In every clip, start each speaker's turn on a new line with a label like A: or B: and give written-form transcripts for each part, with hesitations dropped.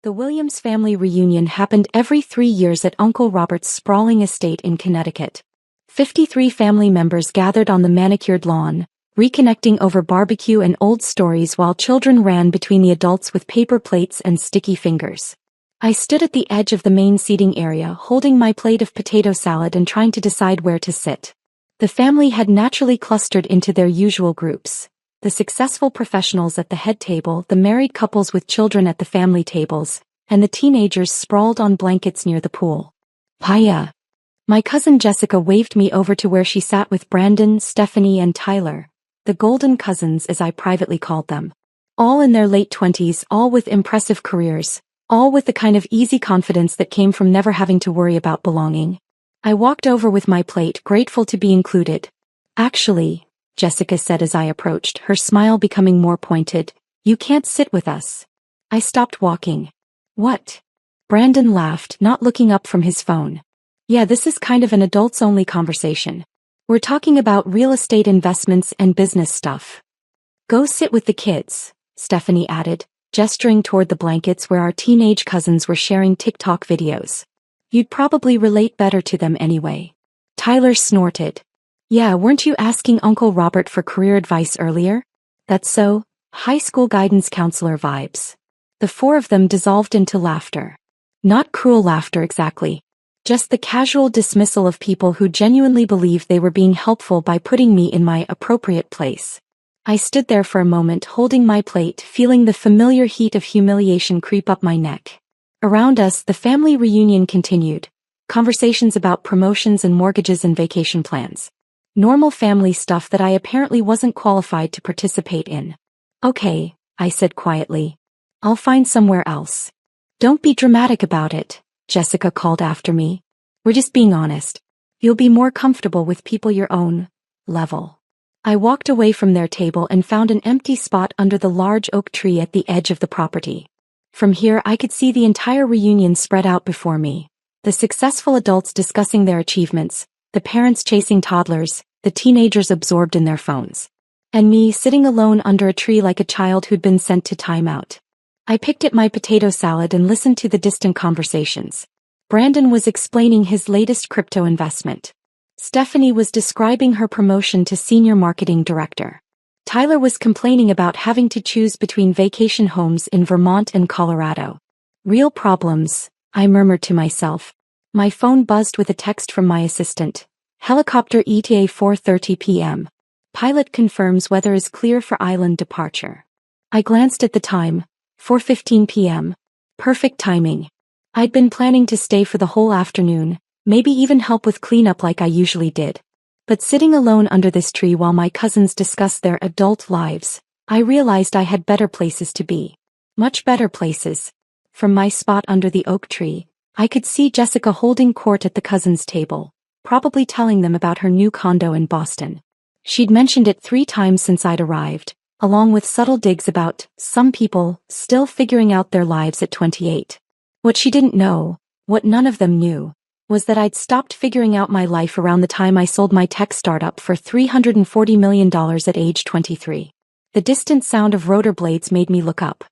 A: The Williams family reunion happened every 3 years at Uncle Robert's sprawling estate in Connecticut. 53 family members gathered on the manicured lawn, reconnecting over barbecue and old stories while children ran between the adults with paper plates and sticky fingers. I stood at the edge of the main seating area holding my plate of potato salad and trying to decide where to sit. The family had naturally clustered into their usual groups. The successful professionals at the head table, the married couples with children at the family tables, and the teenagers sprawled on blankets near the pool. Hiya! My cousin Jessica waved me over to where she sat with Brandon, Stephanie, and Tyler, the golden cousins as I privately called them. All in their late 20s, all with impressive careers, all with the kind of easy confidence that came from never having to worry about belonging. I walked over with my plate, grateful to be included. Actually, Jessica said as I approached, her smile becoming more pointed, you can't sit with us. I stopped walking. What? Brandon laughed, not looking up from his phone. Yeah, this is kind of an adults-only conversation. We're talking about real estate investments and business stuff. Go sit with the kids, Stephanie added, gesturing toward the blankets where our teenage cousins were sharing TikTok videos. You'd probably relate better to them anyway. Tyler snorted. Yeah, weren't you asking Uncle Robert for career advice earlier? That's so, high school guidance counselor vibes. The four of them dissolved into laughter. Not cruel laughter exactly. Just the casual dismissal of people who genuinely believed they were being helpful by putting me in my appropriate place. I stood there for a moment holding my plate, feeling the familiar heat of humiliation creep up my neck. Around us, the family reunion continued. Conversations about promotions and mortgages and vacation plans. Normal family stuff that I apparently wasn't qualified to participate in. Okay, I said quietly. I'll find somewhere else. Don't be dramatic about it, Jessica called after me. We're just being honest. You'll be more comfortable with people your own level. I walked away from their table and found an empty spot under the large oak tree at the edge of the property. From here I could see the entire reunion spread out before me. The successful adults discussing their achievements, the parents chasing toddlers, the teenagers absorbed in their phones. And me sitting alone under a tree like a child who'd been sent to timeout. I picked at my potato salad and listened to the distant conversations. Brandon was explaining his latest crypto investment. Stephanie was describing her promotion to senior marketing director. Tyler was complaining about having to choose between vacation homes in Vermont and Colorado. Real problems, I murmured to myself. My phone buzzed with a text from my assistant. Helicopter ETA 4:30 p.m. Pilot confirms weather is clear for island departure. I glanced at the time, 4:15 p.m. Perfect timing. I'd been planning to stay for the whole afternoon, maybe even help with cleanup like I usually did. But sitting alone under this tree while my cousins discussed their adult lives, I realized I had better places to be. Much better places. From my spot under the oak tree, I could see Jessica holding court at the cousins' table, probably telling them about her new condo in Boston. She'd mentioned it 3 times since I'd arrived, along with subtle digs about some people still figuring out their lives at 28. What she didn't know, what none of them knew, was that I'd stopped figuring out my life around the time I sold my tech startup for $340 million at age 23. The distant sound of rotor blades made me look up.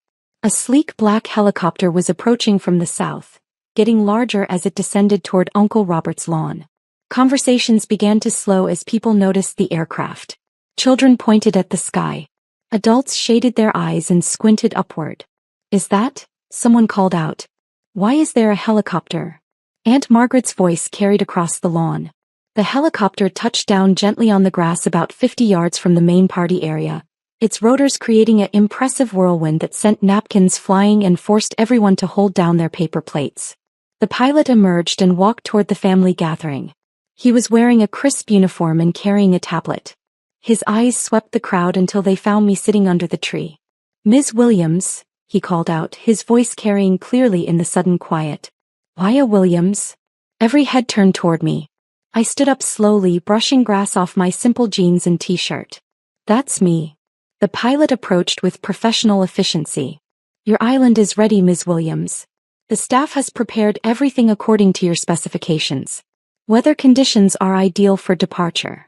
A: A sleek black helicopter was approaching from the south, getting larger as it descended toward Uncle Robert's lawn. Conversations began to slow as people noticed the aircraft. Children pointed at the sky. Adults shaded their eyes and squinted upward. Is that? Someone called out. Why is there a helicopter? Aunt Margaret's voice carried across the lawn. The helicopter touched down gently on the grass about 50 yards from the main party area, its rotors creating an impressive whirlwind that sent napkins flying and forced everyone to hold down their paper plates. The pilot emerged and walked toward the family gathering. He was wearing a crisp uniform and carrying a tablet. His eyes swept the crowd until they found me sitting under the tree. Ms. Williams, he called out, his voice carrying clearly in the sudden quiet. Why Williams? Every head turned toward me. I stood up slowly, brushing grass off my simple jeans and t-shirt. That's me. The pilot approached with professional efficiency. Your island is ready, Ms. Williams. The staff has prepared everything according to your specifications. Weather conditions are ideal for departure.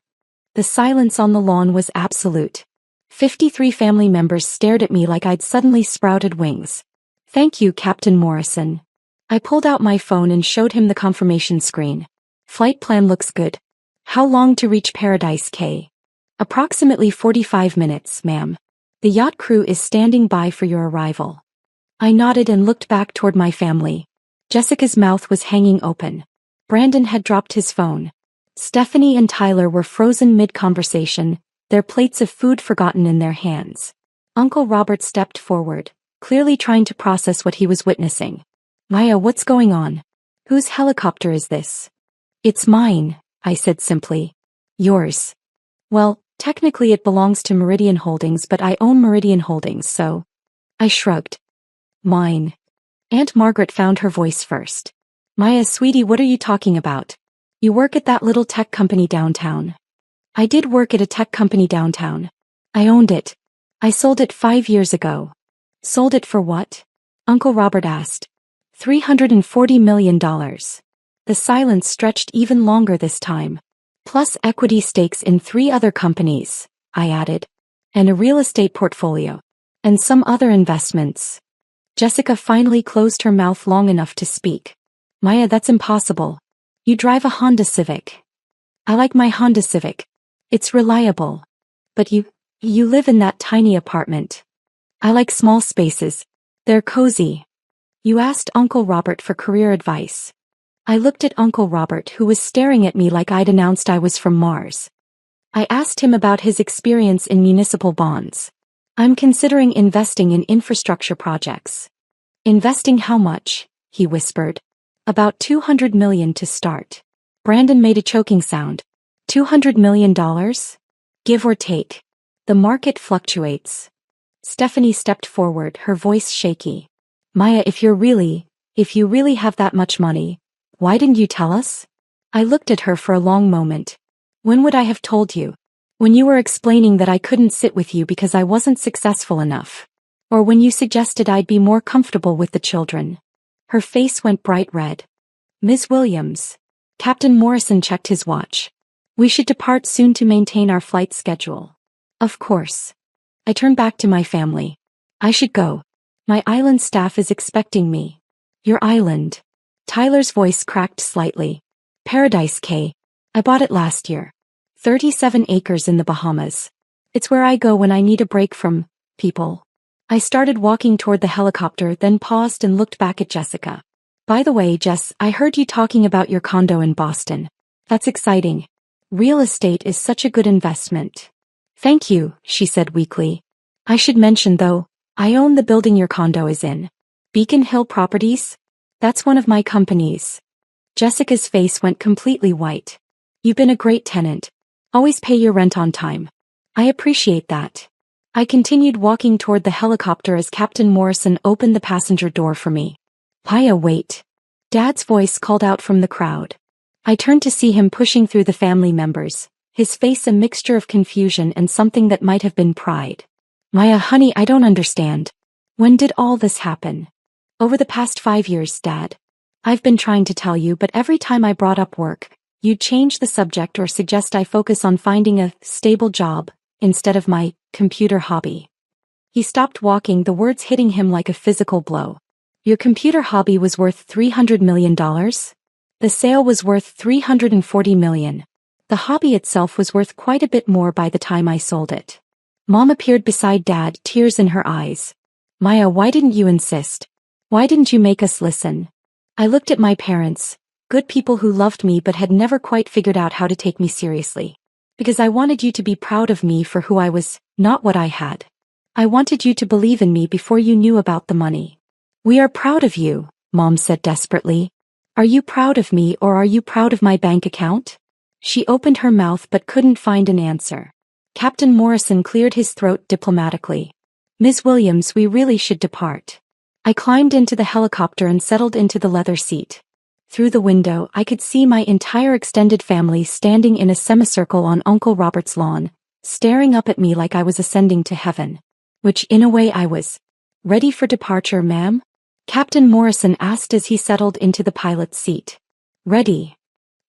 A: The silence on the lawn was absolute. 53 family members stared at me like I'd suddenly sprouted wings. Thank you, Captain Morrison. I pulled out my phone and showed him the confirmation screen. Flight plan looks good. How long to reach Paradise Cay? Approximately 45 minutes, ma'am. The yacht crew is standing by for your arrival. I nodded and looked back toward my family. Jessica's mouth was hanging open. Brandon had dropped his phone. Stephanie and Tyler were frozen mid-conversation, their plates of food forgotten in their hands. Uncle Robert stepped forward, clearly trying to process what he was witnessing. Maya, what's going on? Whose helicopter is this? It's mine, I said simply. Yours. Well, technically it belongs to Meridian Holdings, but I own Meridian Holdings, so... I shrugged. Mine. Aunt Margaret found her voice first. Maya, sweetie, what are you talking about? You work at that little tech company downtown. I did work at a tech company downtown. I owned it. I sold it 5 years ago. Sold it for what? Uncle Robert asked. $340 million. The silence stretched even longer this time. Plus equity stakes in 3 other companies, I added. And a real estate portfolio. And some other investments. Jessica finally closed her mouth long enough to speak. Maya, that's impossible. You drive a Honda Civic. I like my Honda Civic. It's reliable. But you live in that tiny apartment. I like small spaces. They're cozy. You asked Uncle Robert for career advice. I looked at Uncle Robert, who was staring at me like I'd announced I was from Mars. I asked him about his experience in municipal bonds. I'm considering investing in infrastructure projects. Investing how much? He whispered. About $200 million to start. Brandon made a choking sound. $200 million? Give or take. The market fluctuates. Stephanie stepped forward, her voice shaky. Maya, if you really have that much money, why didn't you tell us? I looked at her for a long moment. When would I have told you? When you were explaining that I couldn't sit with you because I wasn't successful enough. Or when you suggested I'd be more comfortable with the children. Her face went bright red. Ms. Williams. Captain Morrison checked his watch. We should depart soon to maintain our flight schedule. Of course. I turned back to my family. I should go. My island staff is expecting me. Your island. Tyler's voice cracked slightly. Paradise Cay. I bought it last year. 37 acres in the Bahamas. It's where I go when I need a break from people. I started walking toward the helicopter, then paused and looked back at Jessica. By the way, Jess, I heard you talking about your condo in Boston. That's exciting. Real estate is such a good investment. Thank you, she said weakly. I should mention though, I own the building your condo is in. Beacon Hill Properties? That's one of my companies. Jessica's face went completely white. You've been a great tenant. Always pay your rent on time. I appreciate that. I continued walking toward the helicopter as Captain Morrison opened the passenger door for me. Maya, wait. Dad's voice called out from the crowd. I turned to see him pushing through the family members, his face a mixture of confusion and something that might have been pride. Maya, honey, I don't understand. When did all this happen? Over the past 5 years, Dad. I've been trying to tell you, but every time I brought up work, you'd change the subject or suggest I focus on finding a stable job instead of my computer hobby. He stopped walking, the words hitting him like a physical blow. Your computer hobby was worth $300 million? The sale was worth $340 million. The hobby itself was worth quite a bit more by the time I sold it. Mom appeared beside Dad, tears in her eyes. Maya, why didn't you insist? Why didn't you make us listen? I looked at my parents, good people who loved me but had never quite figured out how to take me seriously. Because I wanted you to be proud of me for who I was, not what I had. I wanted you to believe in me before you knew about the money. We are proud of you, Mom said desperately. Are you proud of me or are you proud of my bank account? She opened her mouth but couldn't find an answer. Captain Morrison cleared his throat diplomatically. Ms. Williams, we really should depart. I climbed into the helicopter and settled into the leather seat. Through the window, I could see my entire extended family standing in a semicircle on Uncle Robert's lawn, staring up at me like I was ascending to heaven. Which, in a way, I was. Ready for departure, ma'am? Captain Morrison asked as he settled into the pilot's seat. Ready.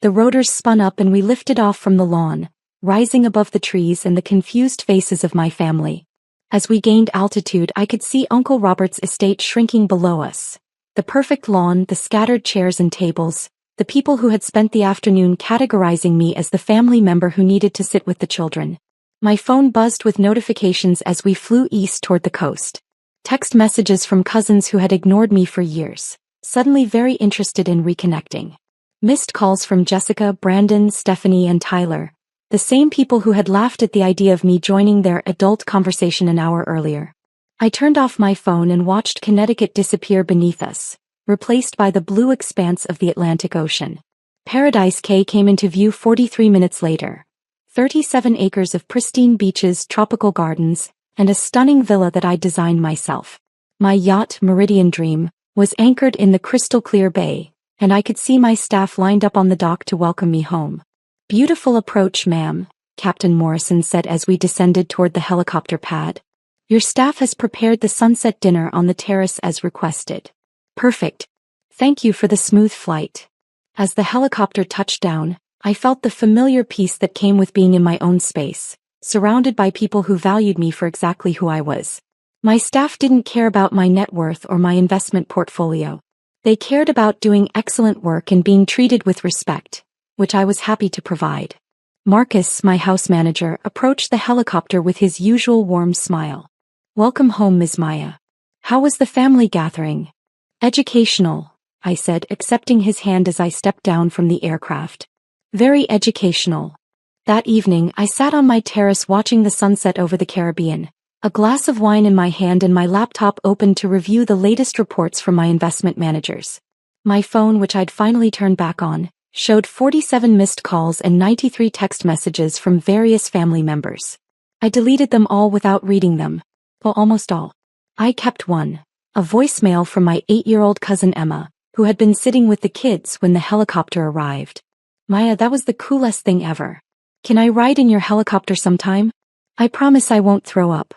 A: The rotors spun up and we lifted off from the lawn, rising above the trees and the confused faces of my family. As we gained altitude, I could see Uncle Robert's estate shrinking below us. The perfect lawn, the scattered chairs and tables, the people who had spent the afternoon categorizing me as the family member who needed to sit with the children. My phone buzzed with notifications as we flew east toward the coast. Text messages from cousins who had ignored me for years, suddenly very interested in reconnecting. Missed calls from Jessica, Brandon, Stephanie, and Tyler, the same people who had laughed at the idea of me joining their adult conversation an hour earlier. I turned off my phone and watched Connecticut disappear beneath us, replaced by the blue expanse of the Atlantic Ocean. Paradise Cay came into view 43 minutes later. 37 acres of pristine beaches, tropical gardens, and a stunning villa that I'd designed myself. My yacht, Meridian Dream, was anchored in the crystal-clear bay, and I could see my staff lined up on the dock to welcome me home. "Beautiful approach, ma'am," Captain Morrison said as we descended toward the helicopter pad. "Your staff has prepared the sunset dinner on the terrace as requested." "Perfect. Thank you for the smooth flight." As the helicopter touched down, I felt the familiar peace that came with being in my own space, surrounded by people who valued me for exactly who I was. My staff didn't care about my net worth or my investment portfolio. They cared about doing excellent work and being treated with respect, which I was happy to provide. Marcus, my house manager, approached the helicopter with his usual warm smile. "Welcome home, Ms. Maya. How was the family gathering?" "Educational," I said, accepting his hand as I stepped down from the aircraft. "Very educational." That evening, I sat on my terrace watching the sunset over the Caribbean, a glass of wine in my hand and my laptop open to review the latest reports from my investment managers. My phone, which I'd finally turned back on, showed 47 missed calls and 93 text messages from various family members. I deleted them all without reading them. Well, almost all. I kept one, a voicemail from my 8-year-old cousin Emma, who had been sitting with the kids when the helicopter arrived. "Maya, that was the coolest thing ever. Can I ride in your helicopter sometime? I promise I won't throw up."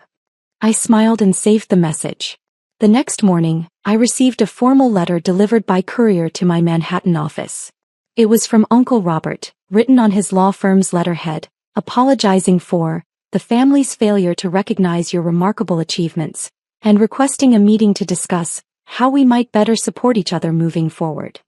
A: I smiled and saved the message. The next morning, I received a formal letter delivered by courier to my Manhattan office. It was from Uncle Robert, written on his law firm's letterhead, apologizing for the family's failure to recognize your remarkable achievements, and requesting a meeting to discuss how we might better support each other moving forward.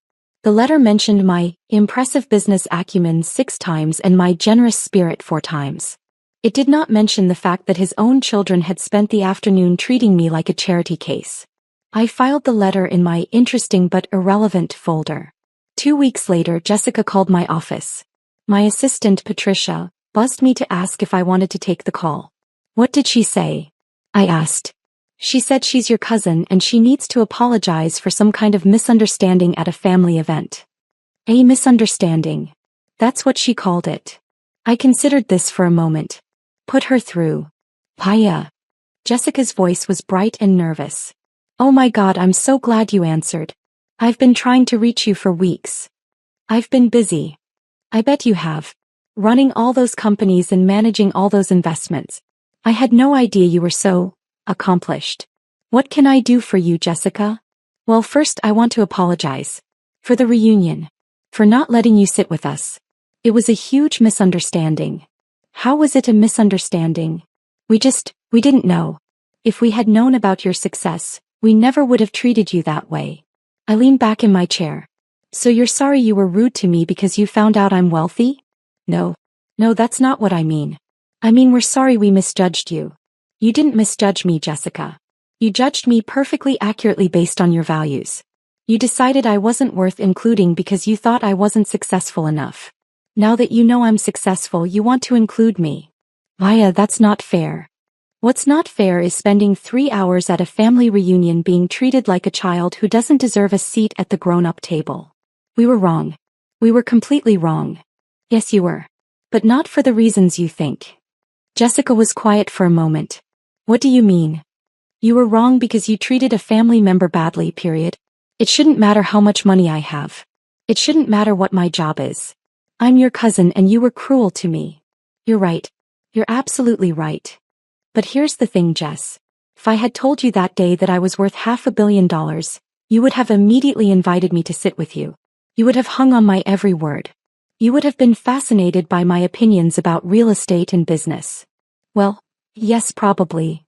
A: The letter mentioned my impressive business acumen 6 times and my generous spirit 4 times. It did not mention the fact that his own children had spent the afternoon treating me like a charity case. I filed the letter in my interesting but irrelevant folder. 2 weeks later, Jessica called my office. My assistant, Patricia, buzzed me to ask if I wanted to take the call. "What did she say?" I asked. "She said she's your cousin and she needs to apologize for some kind of misunderstanding at a family event." "A misunderstanding." That's what she called it. I considered this for a moment. "Put her through." "Paya." Jessica's voice was bright and nervous. "Oh my God, I'm so glad you answered. I've been trying to reach you for weeks. I've been busy." "I bet you have. Running all those companies and managing all those investments. I had no idea you were so accomplished. What can I do for you, Jessica?" "Well, first I want to apologize. For the reunion. For not letting you sit with us. It was a huge misunderstanding." "How was it a misunderstanding?" We didn't know. If we had known about your success, we never would have treated you that way." I leaned back in my chair. "So you're sorry you were rude to me because you found out I'm wealthy?" No, that's not what I mean. I mean we're sorry we misjudged you." "You didn't misjudge me, Jessica. You judged me perfectly accurately based on your values. You decided I wasn't worth including because you thought I wasn't successful enough. Now that you know I'm successful, you want to include me." "Maya, that's not fair." "What's not fair is spending 3 hours at a family reunion being treated like a child who doesn't deserve a seat at the grown-up table. We were wrong. We were completely wrong." "Yes, you were. But not for the reasons you think." Jessica was quiet for a moment. "What do you mean?" "You were wrong because you treated a family member badly, period. It shouldn't matter how much money I have. It shouldn't matter what my job is. I'm your cousin and you were cruel to me." "You're right. You're absolutely right. But here's the thing, Jess. If I had told you that day that I was worth $500 million, you would have immediately invited me to sit with you. You would have hung on my every word. You would have been fascinated by my opinions about real estate and business." "Well, yes, probably.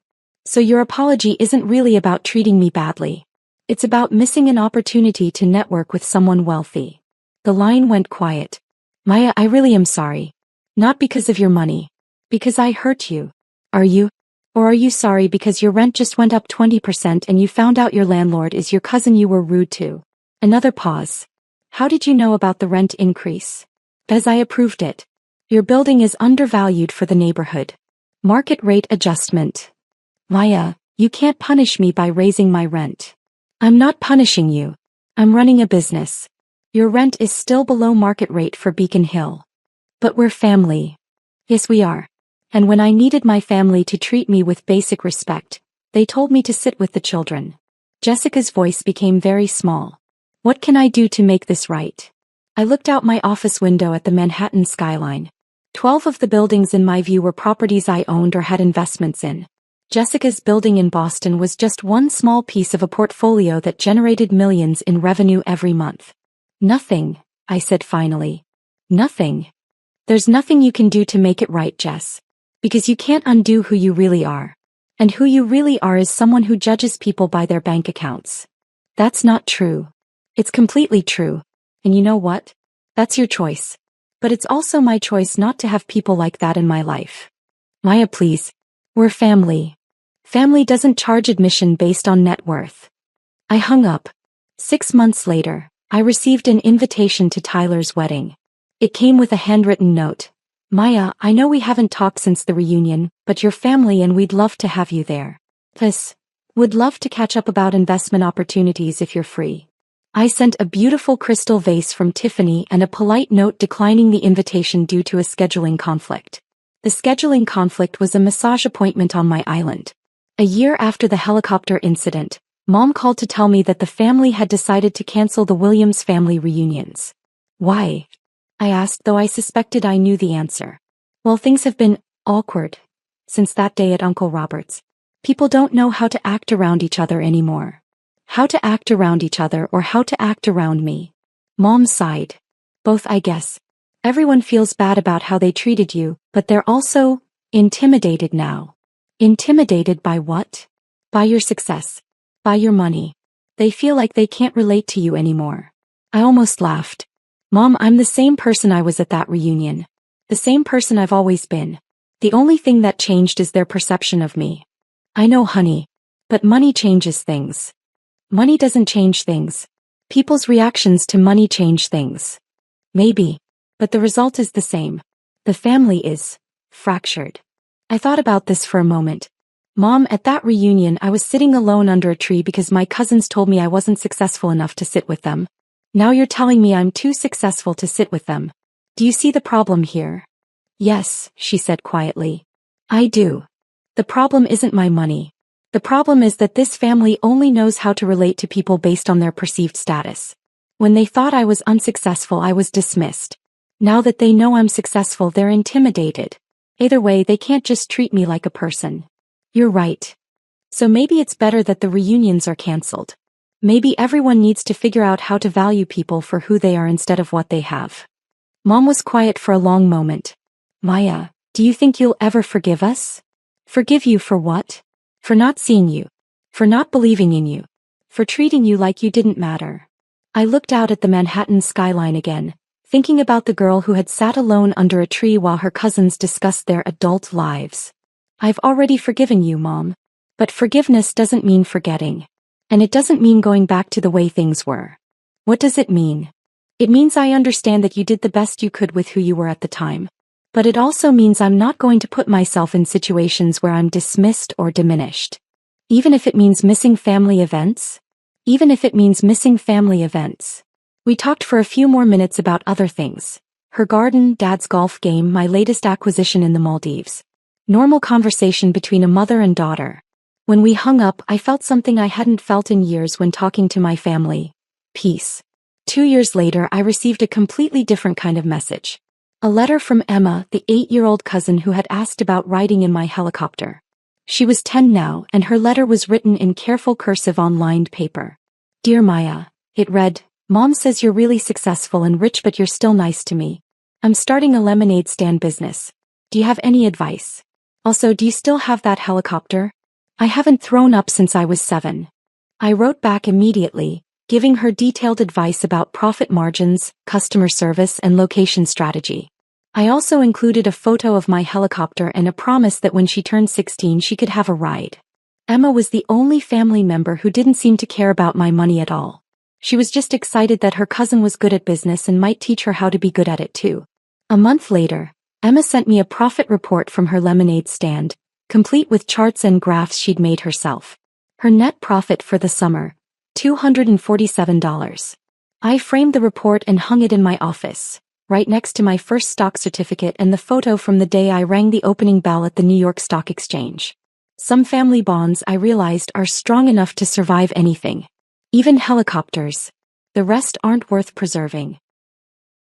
A: So your apology isn't really about treating me badly. It's about missing an opportunity to network with someone wealthy. The line went quiet. Maya, I really am sorry. Not because of your money. Because I hurt you. Are you? Or are you sorry because your rent just went up 20% and you found out your landlord is your cousin you were rude to? Another pause. How did you know about the rent increase? As I approved it. Your building is undervalued for the neighborhood. Market rate adjustment. Maya, you can't punish me by raising my rent. I'm not punishing you. I'm running a business. Your rent is still below market rate for Beacon Hill. But we're family. Yes, we are. And when I needed my family to treat me with basic respect, they told me to sit with the children. Jessica's voice became very small. What can I do to make this right? I looked out my office window at the Manhattan skyline. 12 of the buildings in my view were properties I owned or had investments in. Jessica's building in Boston was just one small piece of a portfolio that generated millions in revenue every month. Nothing, I said finally. Nothing. There's nothing you can do to make it right, Jess. Because you can't undo who you really are. And who you really are is someone who judges people by their bank accounts. That's not true. It's completely true. And you know what? That's your choice. But it's also my choice not to have people like that in my life. Maya, please. We're family. Family doesn't charge admission based on net worth. I hung up. 6 months later, I received an invitation to Tyler's wedding. It came with a handwritten note. Maya, I know we haven't talked since the reunion, but you're family and we'd love to have you there. Plus, would love to catch up about investment opportunities if you're free. I sent a beautiful crystal vase from Tiffany and a polite note declining the invitation due to a scheduling conflict. The scheduling conflict was a massage appointment on my island. A year after the helicopter incident, Mom called to tell me that the family had decided to cancel the Williams family reunions. Why? I asked, though I suspected I knew the answer. Well, things have been awkward since that day at Uncle Robert's. People don't know how to act around each other anymore. How to act around each other or how to act around me. Mom sighed. Both, I guess. Everyone feels bad about how they treated you, but they're also intimidated now. Intimidated by what? By your success. By your money. They feel like they can't relate to you anymore. I almost laughed. Mom, I'm the same person I was at that reunion. The same person I've always been. The only thing that changed is their perception of me. I know, honey. But money changes things. Money doesn't change things. People's reactions to money change things. Maybe. But the result is the same. The family is fractured. I thought about this for a moment. Mom, at that reunion I was sitting alone under a tree because my cousins told me I wasn't successful enough to sit with them. Now you're telling me I'm too successful to sit with them. Do you see the problem here? Yes, she said quietly. I do. The problem isn't my money. The problem is that this family only knows how to relate to people based on their perceived status. When they thought I was unsuccessful, I was dismissed. Now that they know I'm successful, they're intimidated. Either way, they can't just treat me like a person. You're right. So maybe it's better that the reunions are canceled. Maybe everyone needs to figure out how to value people for who they are instead of what they have. Mom was quiet for a long moment. Maya, do you think you'll ever forgive us? Forgive you for what? For not seeing you. For not believing in you. For treating you like you didn't matter. I looked out at the Manhattan skyline again, thinking about the girl who had sat alone under a tree while her cousins discussed their adult lives. I've already forgiven you, Mom. But forgiveness doesn't mean forgetting. And it doesn't mean going back to the way things were. What does it mean? It means I understand that you did the best you could with who you were at the time. But it also means I'm not going to put myself in situations where I'm dismissed or diminished. Even if it means missing family events? Even if it means missing family events. We talked for a few more minutes about other things. Her garden, Dad's golf game, my latest acquisition in the Maldives. Normal conversation between a mother and daughter. When we hung up, I felt something I hadn't felt in years when talking to my family. Peace. 2 years later, I received a completely different kind of message. A letter from Emma, the 8-year-old cousin who had asked about riding in my helicopter. She was 10 now, and her letter was written in careful cursive on lined paper. Dear Maya, it read, Mom says you're really successful and rich, but you're still nice to me. I'm starting a lemonade stand business. Do you have any advice? Also, do you still have that helicopter? I haven't thrown up since I was 7. I wrote back immediately, giving her detailed advice about profit margins, customer service, and location strategy. I also included a photo of my helicopter and a promise that when she turned 16 she could have a ride. Emma was the only family member who didn't seem to care about my money at all. She was just excited that her cousin was good at business and might teach her how to be good at it too. A month later, Emma sent me a profit report from her lemonade stand, complete with charts and graphs she'd made herself. Her net profit for the summer, $247. I framed the report and hung it in my office, right next to my first stock certificate and the photo from the day I rang the opening bell at the New York Stock Exchange. Some family bonds, I realized, are strong enough to survive anything. Even helicopters. The rest aren't worth preserving.